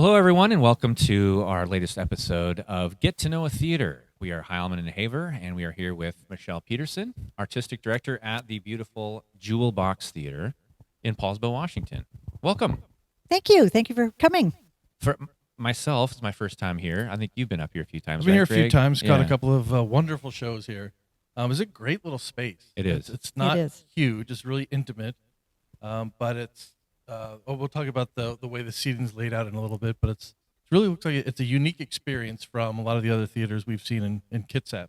Hello, everyone, and welcome to our latest episode of Get to Know a Theater. We are Heilman and Haver, and we are here with Michelle Peterson, Artistic Director at the beautiful Jewel Box Theater in Poulsbo, Washington. Welcome. Thank you. Thank you for coming. For myself, it's my first time here. I think you've been up here a few times, I've been right, here a few Greg? times, got a couple of wonderful shows here. It's a great little space. It is. It's not It is. huge. It's really intimate, but it's. We'll talk about the way the seating's laid out in a little bit, but it really looks like it's a unique experience from a lot of the other theaters we've seen in Kitsap.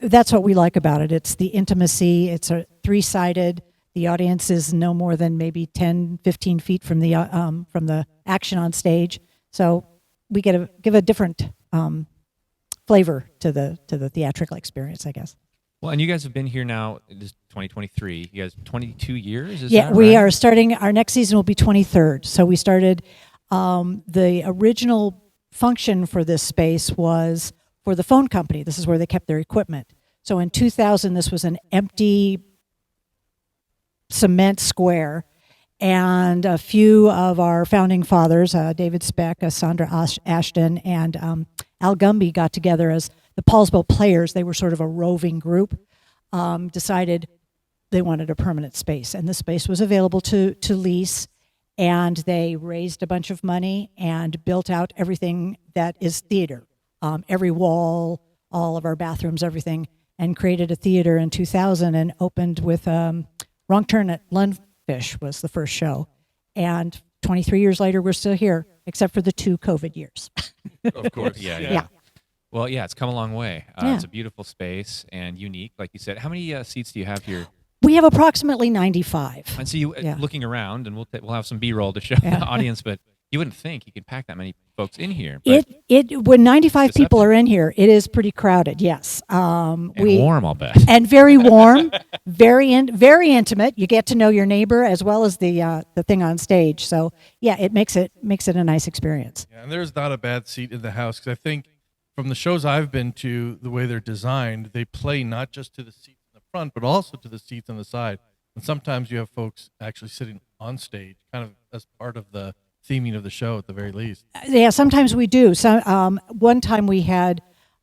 That's what we like about it. It's the intimacy. It's a three-sided. The audience is no more than maybe 10, 15 feet from the action on stage. So we give a different flavor to the theatrical experience, I guess. Well, and you guys have been here now, it is 2023. You guys, 22 years, is Yeah, that we right? are starting, our next season will be 23rd. So we started, the original function for this space was for the phone company. This is where they kept their equipment. So in 2000, this was an empty cement square. And a few of our founding fathers, David Speck, Sandra Ashton, and Al Gumby got together as the Poulsbo players. They were sort of a roving group, decided they wanted a permanent space. And the space was available to lease. And they raised a bunch of money and built out everything that is theater. Every wall, all of our bathrooms, everything, and created a theater in 2000 and opened with Wrong Turn at Lundfish was the first show. And 23 years later, we're still here, except for the 2 COVID years. Of course, yeah. Yeah. Well, yeah, it's come a long way. Yeah. It's a beautiful space and unique, like you said. How many seats do you have here? We have approximately 95. And so you Yeah. looking around, and we'll have some B-roll to show Yeah. the audience, but you wouldn't think you could pack that many folks in here. But When 95 Deceptive. people are in here, it is pretty crowded. Yes, and warm, I'll bet. and very warm, very intimate. You get to know your neighbor as well as the thing on stage. So yeah, it makes it a nice experience. Yeah, and there's not a bad seat in the house because I think from the shows I've been to, the way they're designed, they play not just to the seats in the front, but also to the seats on the side. And sometimes you have folks actually sitting on stage, kind of as part of the theming of the show at the very least. Yeah, sometimes we do. So one time we had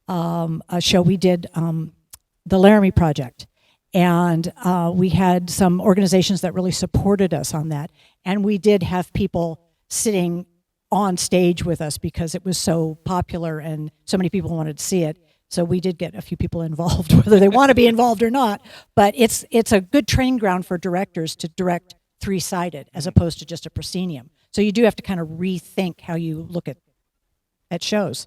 a show. We did the Laramie Project, and we had some organizations that really supported us on that. And we did have people sitting on stage with us because it was so popular and so many people wanted to see it. So we did get a few people involved, whether they want to be involved or not. But it's a good training ground for directors to direct three-sided as opposed to just a proscenium. So you do have to kind of rethink how you look at shows.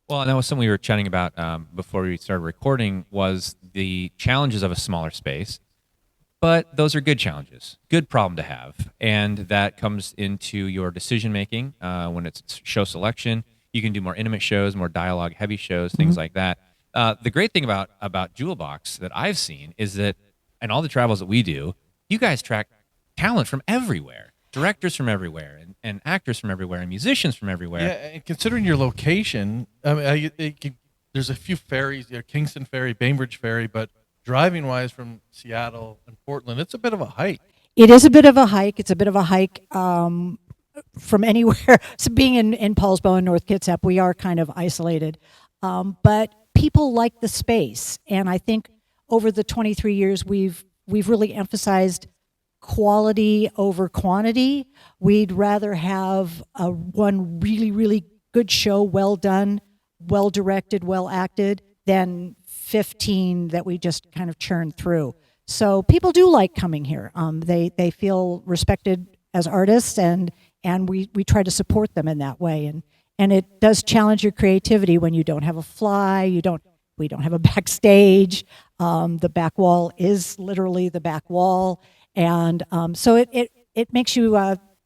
Well, and that was something we were chatting about before we started recording, was the challenges of a smaller space. But those are good challenges, good problem to have. And that comes into your decision-making when it's show selection. You can do more intimate shows, more dialogue-heavy shows, things like that. The great thing about Jewel Box that I've seen is that, in all the travels that we do, you guys track talent from everywhere, directors from everywhere, and actors from everywhere, and musicians from everywhere. Yeah, and considering your location, I mean, there's a few ferries, Kingston Ferry, Bainbridge Ferry, but driving-wise from Seattle and Portland, it's a bit of a hike. It is a bit of a hike. It's a bit of a hike from anywhere. So being in Poulsbo and North Kitsap, we are kind of isolated. But people like the space. And I think over the 23 years, we've really emphasized quality over quantity. We'd rather have one really, really good show, well done, well directed, well acted, than 15 that we just kind of churn through. So people do like coming here. They feel respected as artists, and we try to support them in that way. And it does challenge your creativity when you don't have a fly, we don't have a backstage. The back wall is literally the back wall. And so it makes you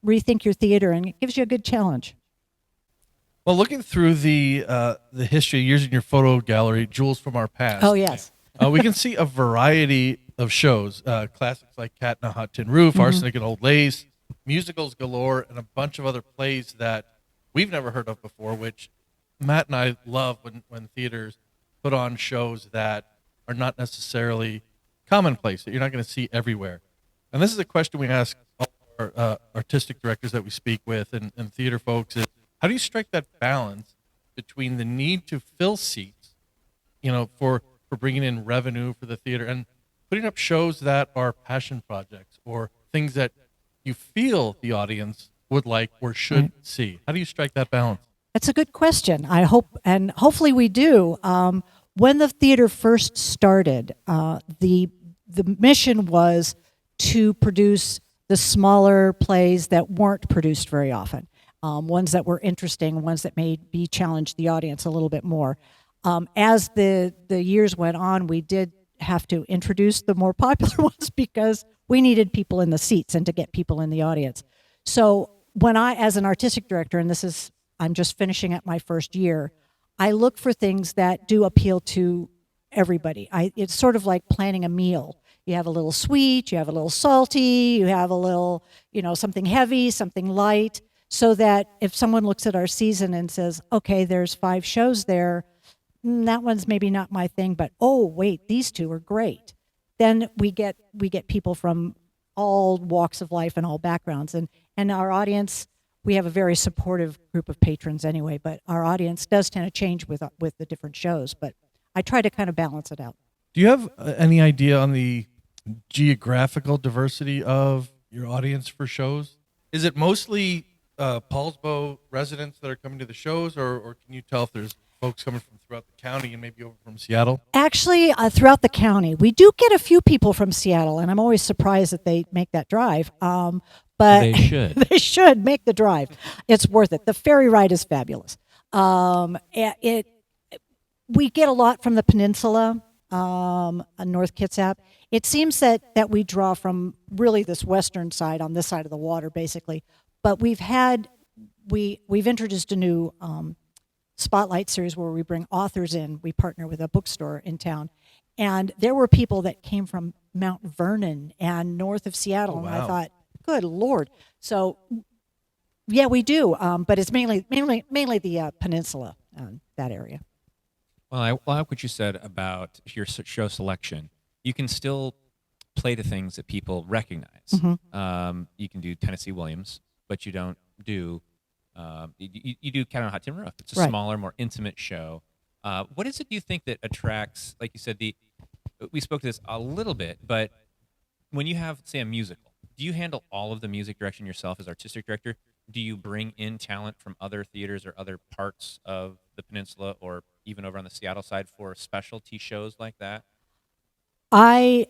rethink your theater, and it gives you a good challenge. Well, looking through the history, years in your photo gallery, Jewels from Our Past. Oh, yes. We can see a variety of shows, classics like Cat in a Hot Tin Roof, Arsenic and Old Lace, musicals galore, and a bunch of other plays that we've never heard of before, which Matt and I love when theaters put on shows that are not necessarily commonplace, that you're not going to see everywhere. And this is a question we ask all our artistic directors that we speak with and theater folks is, How do you strike that balance between the need to fill seats, for bringing in revenue for the theater, and putting up shows that are passion projects or things that you feel the audience would like or should see? How do you strike that balance? That's a good question. I hope, and hopefully we do. When the theater first started, the mission was to produce the smaller plays that weren't produced very often, ones that were interesting, ones that maybe challenged the audience a little bit more. As the years went on, we did have to introduce the more popular ones because we needed people in the seats and to get people in the audience. So when as an artistic director, and I'm just finishing up my first year, I look for things that do appeal to everybody. It's sort of like planning a meal. You have a little sweet, you have a little salty, you have a little, something heavy, something light, so that if someone looks at our season and says, okay, there's 5 shows there, that one's maybe not my thing, but oh, wait, these 2 are great. Then we get people from all walks of life and all backgrounds. And our audience, we have a very supportive group of patrons anyway, but our audience does tend to change with the different shows. But I try to kind of balance it out. Do you have any idea on the geographical diversity of your audience for shows? Is it mostly Poulsbo residents that are coming to the shows, or can you tell if there's folks coming from throughout the county and maybe over from Seattle? Actually, throughout the county. We do get a few people from Seattle, and I'm always surprised that they make that drive. But They should. they should make the drive. It's worth it. The ferry ride is fabulous. We get a lot from the peninsula, North Kitsap. It seems that we draw from really this western side, on this side of the water, basically. But we've introduced a new spotlight series where we bring authors in. We partner with a bookstore in town, and there were people that came from Mount Vernon and north of Seattle. Oh, wow. And I thought, good Lord. So, yeah, we do, but it's mainly the peninsula, that area. Well, I like what you said about your show selection. You can still play to things that people recognize. Mm-hmm. You can do Tennessee Williams, but you don't do you do Cat on a Hot Tin Roof. It's a Right. smaller, more intimate show. What is it do you think that attracts, like you said, we spoke to this a little bit, but when you have, say, a musical, do you handle all of the music direction yourself as artistic director? Do you bring in talent from other theaters or other parts of the peninsula or even over on the Seattle side for specialty shows like that? I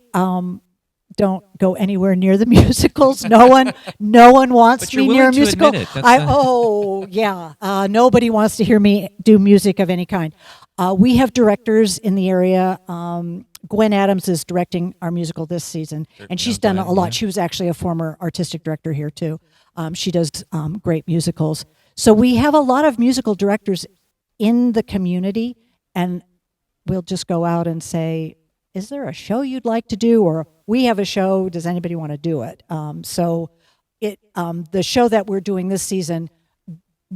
don't go anywhere near the musicals. No one wants But you're me near a willing to musical. admit it. That's Yeah. Nobody wants to hear me do music of any kind. We have directors in the area. Gwen Adams is directing our musical this season, and she's done a lot. She was actually a former artistic director here too. She does great musicals. So we have a lot of musical directors in the community, and we'll just go out and say, is there a show you'd like to do? Or we have a show, does anybody want to do it? The show that we're doing this season,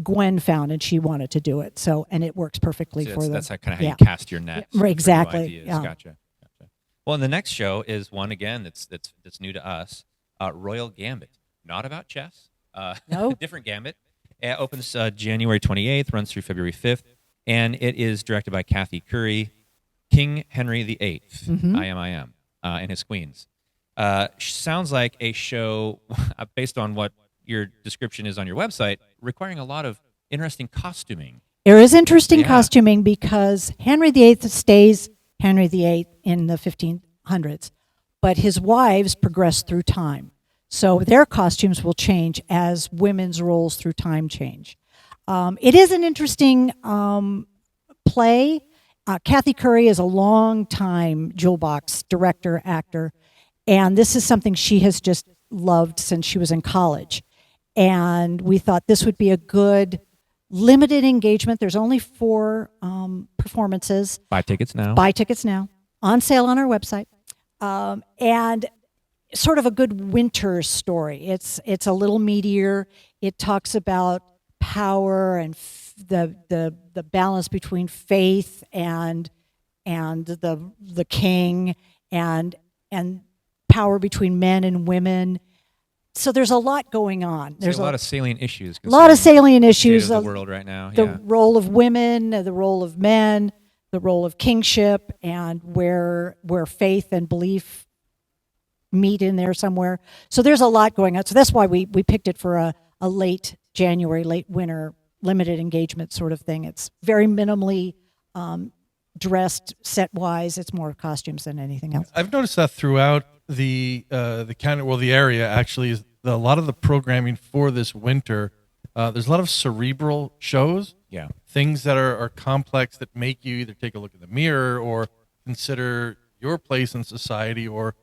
Gwen found and she wanted to do it. So, and it works perfectly for them. That's kind of how you cast your net. Right, for new exactly, ideas. yeah. Gotcha. Well, and the next show is one again that's new to us, Royal Gambit. Not about chess. No. Different Gambit. It opens January 28th, runs through February 5th, and it is directed by Kathy Curry, King Henry VIII, I.M., and his queens. Sounds like a show, based on what your description is on your website, requiring a lot of interesting costuming. There is interesting costuming because Henry VIII stays Henry VIII in the 1500s, but his wives progress through time. So their costumes will change as women's roles through time change. It is an interesting play. Kathy Curry is a long-time jewel box director, actor, and this is something she has just loved since she was in college. And we thought this would be a good limited engagement. There's only 4 performances. Buy tickets now. Buy tickets now. On sale on our website. And sort of a good winter story. It's a little meatier. It talks about power and the balance between faith and the king and power between men and women. so there's a lot going on. There's a lot of salient issues. lot of salient issues. State of the world right now. The Yeah. role of women, the role of men, the role of kingship, and where faith and belief meet in there somewhere. So there's a lot going on. So that's why we picked it for a late January, late winter, limited engagement sort of thing. It's very minimally dressed set-wise. It's more costumes than anything else. I've noticed that throughout the county, well, the area actually is a lot of the programming for this winter. There's a lot of cerebral shows. Yeah. Things that are complex that make you either take a look in the mirror or consider your place in society or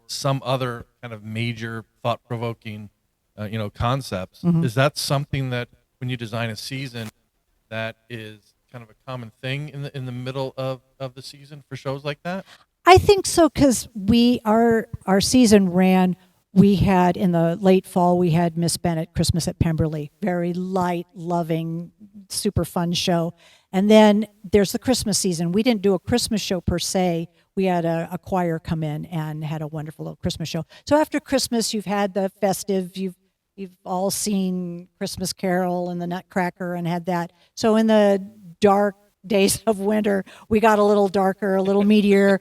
some other kind of major thought-provoking, concepts. Mm-hmm. Is that something that when you design a season that is kind of a common thing in the middle of the season for shows like that? I think so, because our season ran. We had in the late fall, we had Miss Bennett, Christmas at Pemberley, very light, loving, super fun show. And then there's the Christmas season. We didn't do a Christmas show per se. We had a choir come in and had a wonderful little Christmas show. So after Christmas, you've had the festive. You've all seen Christmas Carol and the Nutcracker and had that. So in the dark days of winter, we got a little darker, a little meatier,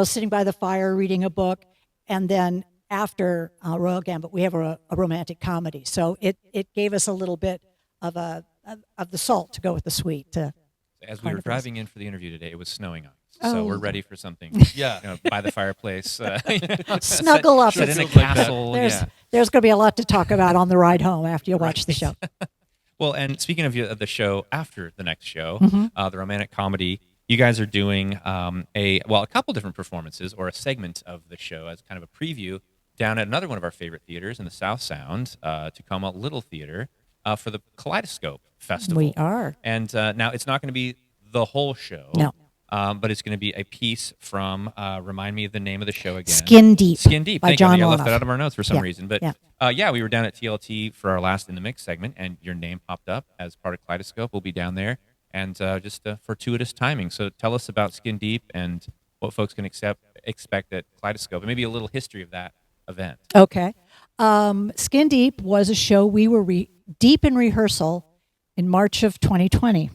sitting by the fire reading a book. And then after Royal Gambit, we have a romantic comedy. So it gave us a little bit of the salt to go with the sweet. As we were driving in for the interview today, it was snowing on us. Oh. So we're ready for something. Yeah. By the fireplace. Snuggle up. Sit in a Feels like that. castle. There's going to be a lot to talk about on the ride home after you watch the show. Well, and speaking of the show after the next show, Mm-hmm. the romantic comedy, you guys are doing a couple different performances or a segment of the show as kind of a preview down at another one of our favorite theaters in the South Sound, Tacoma Little Theatre, for the Kaleidoscope Festival. We are. And now it's not going to be the whole show. No. But it's going to be a piece from, remind me of the name of the show again. Skin Deep. Skin Deep. by Thank John you. I left Wanoff. that out of our notes for some Yeah, reason. But yeah. we were down at TLT for our last In the Mix segment, and your name popped up as part of Kaleidoscope. We'll be down there, and just fortuitous timing. So tell us about Skin Deep and what folks can expect at Kaleidoscope, and maybe a little history of that event. Okay. Skin Deep was a show we were deep in rehearsal in March of 2020.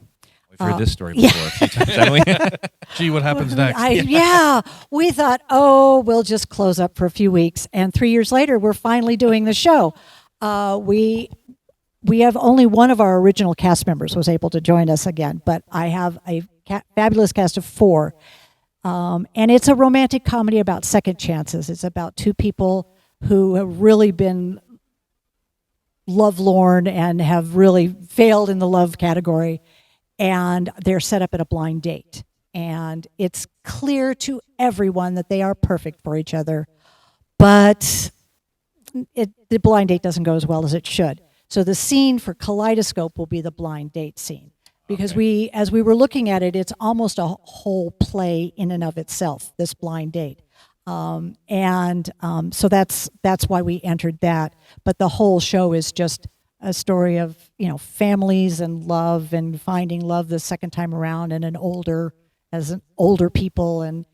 We've heard this story before a few times, haven't we? Gee, what happens next? We thought, we'll just close up for a few weeks. And 3 years later, we're finally doing the show. We have only one of our original cast members was able to join us again, but I have a fabulous cast of 4. And it's a romantic comedy about second chances. It's about 2 people who have really been lovelorn and have really failed in the love category, and they're set up at a blind date. And it's clear to everyone that they are perfect for each other, but the blind date doesn't go as well as it should. So the scene for Kaleidoscope will be the blind date scene. Because as we were looking at it, it's almost a whole play in and of itself, this blind date. So that's why we entered that. But the whole show is just a story of, families and love and finding love the second time around and as an older people, and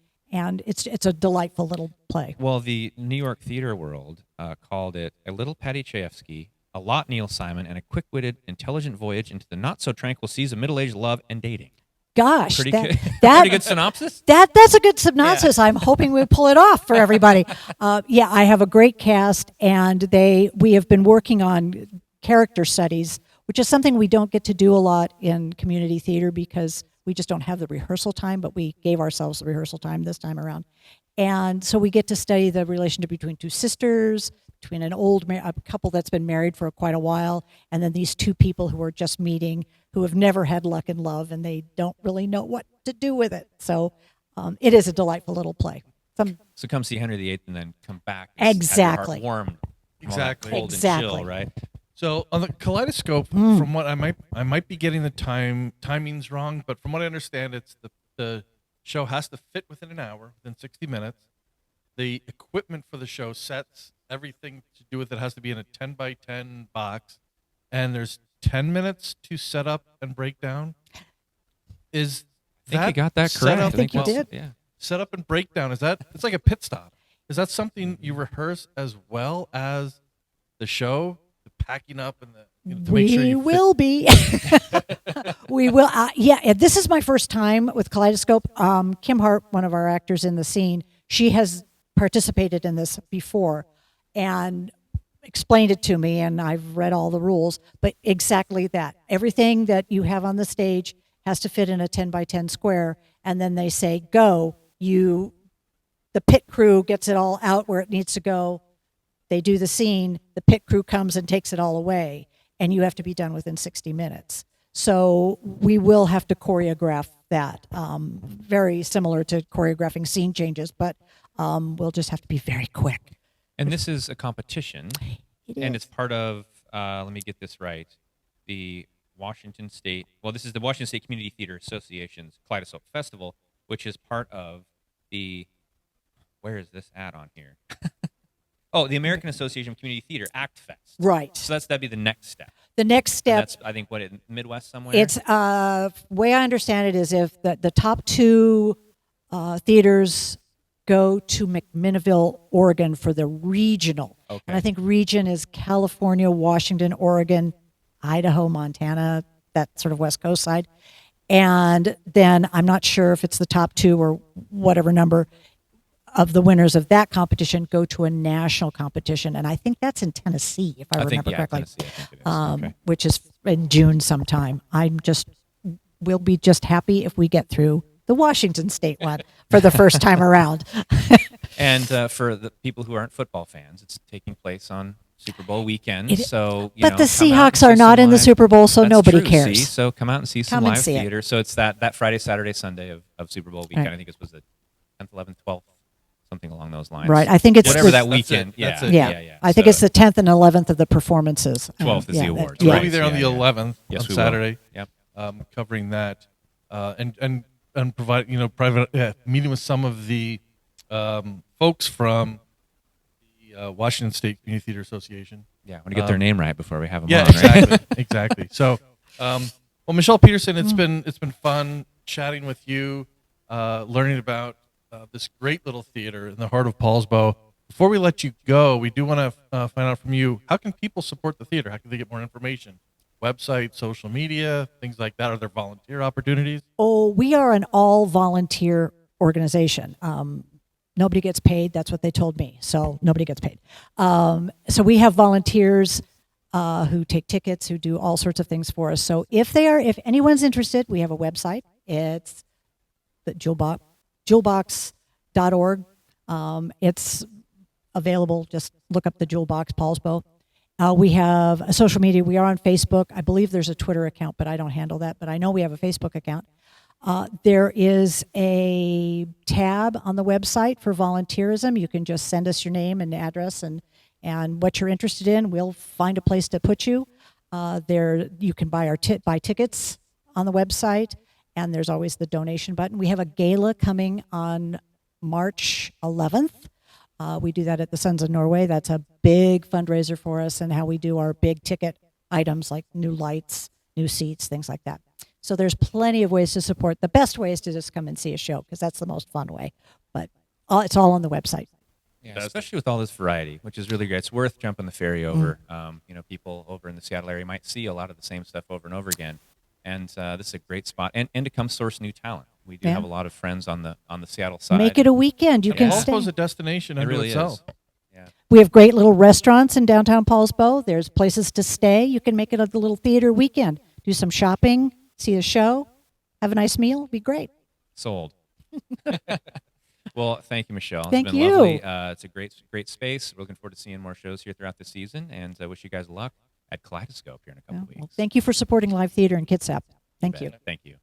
it's a delightful little play. Well, the New York theater world called it a little Paddy Chayefsky, a lot Neil Simon, and a quick-witted, intelligent voyage into the not-so-tranquil seas of middle-aged love and dating. Gosh, Pretty that good synopsis? That's a good synopsis. Yeah. I'm hoping we pull it off for everybody. I have a great cast, and we have been working on character studies, which is something we don't get to do a lot in community theater because we just don't have the rehearsal time, but we gave ourselves the rehearsal time this time around. And so we get to study the relationship between 2 sisters, between a couple that's been married for quite a while, and then these 2 people who are just meeting, who have never had luck in love, and they don't really know what to do with it. So it is a delightful little play. So come see Henry VIII and then come back. Exactly. Have your heart warmed. Exactly. Cold Exactly. and chill, right? So on the Kaleidoscope, from what I might be getting the timings wrong, but from what I understand, it's the show has to fit within an hour, within 60 minutes. The equipment for the show, sets, everything to do with it has to be in a 10 by 10 box, and there's 10 minutes to set up and break down. I think you got that correct. I think you did. Yeah. Set up and break down. It's like a pit stop. Is that something you rehearse as well as the show, the packing up, and to make sure We you fit. will be. We will. Yeah, and this is my first time with Kaleidoscope. Kim Hart, one of our actors in the scene, she has participated in this before and explained it to me, and I've read all the rules. But exactly that. Everything that you have on the stage has to fit in a 10 by 10 square, and then they say, go. The pit crew gets it all out where it needs to go. They do the scene, the pit crew comes and takes it all away, and you have to be done within 60 minutes. So we will have to choreograph that, very similar to choreographing scene changes, but we'll just have to be very quick. And this is a competition, and is. it's part of, let me get this right, the Washington State, well, this is the Washington State Community Theater Association's Kaleidoscope Festival, which is part of the, where is this at on here? Oh, the American Association of Community Theater Act Fest. Right. So that'd be the next step. The next And step, that's, I think, what, in Midwest somewhere? it's way I understand it is if the top two theaters go to McMinnville, Oregon for the regional. Okay. And I think region is California, Washington, Oregon, Idaho, Montana, that sort of West Coast side. And then I'm not sure if it's the top two or whatever number of the winners of that competition go to a national competition. And I think that's in Tennessee, if I remember correctly. Tennessee, I think it is. Okay. Which is in June sometime. We'll be just happy if we get through the Washington State one for the first time around. And for the people who aren't football fans, it's taking place on Super Bowl weekend. It- So, but the come out and Seahawks see are some not in the live- Super Bowl, so That's nobody true, cares. See? So come out and see some Come and live see it. theater. So it's that Friday, Saturday, Sunday of Super Bowl weekend. Right. I think it was the 10th, 11th, 12th, something along those lines. Right. I think it's whatever the, that That's weekend. it. That's Yeah, it. yeah. I think So it's the 10th and 11th of the performances. 12th is the yeah, awards, We'll right. be there on the Yeah, yeah. 11th Yes, on we Saturday, will. Yep. covering that, and provide private meeting with some of the folks from the Washington State Community Theater Association. Yeah. I want to get their name right before we have them Yeah, on, right? exactly, exactly. So, well, Michelle Peterson, it's been fun chatting with you, learning about this great little theater in the heart of Poulsbo. Before we let you go, we do want to find out from you, how can people support the theater? How can they get more information? Website, social media, things like that. Are there volunteer opportunities? Oh, we are an all volunteer organization. Nobody gets paid. That's what they told me. So nobody gets paid. So we have volunteers who take tickets, who do all sorts of things for us. So if anyone's interested, we have a website. It's the jewelbox.org. It's available. Just look up the Jewel Box Poulsbo. We have a social media. We are on Facebook. I believe there's a Twitter account, but I don't handle that. But I know we have a Facebook account. There is a tab on the website for volunteerism. You can just send us your name and address and what you're interested in. We'll find a place to put you. There you can buy buy tickets on the website, and there's always the donation button. We have a gala coming on March 11th. We do that at the Sons of Norway. That's a big fundraiser for us, and how we do our big ticket items like new lights, new seats, things like that. So there's plenty of ways to support. The best way is to just come and see a show, because that's the most fun way. But it's all on the website. Yeah, especially with all this variety, which is really great. It's worth jumping the ferry over. People over in the Seattle area might see a lot of the same stuff over and over again. And this is a great spot. And to come source new talent. We do have a lot of friends on the Seattle side. Make it a weekend. You can stay. Poulsbo's a destination It unto really itself. is. Yeah. We have great little restaurants in downtown Poulsbo. There's places to stay. You can make it a little theater weekend. Do some shopping, see a show, have a nice meal. It'd be great. Sold. Well, thank you, Michelle. Thank It's been you. lovely. It's a great space. We're looking forward to seeing more shows here throughout the season, and I wish you guys luck at Kaleidoscope here in a couple Well, weeks. thank you for supporting live theater in Kitsap. Thank you. Thank you.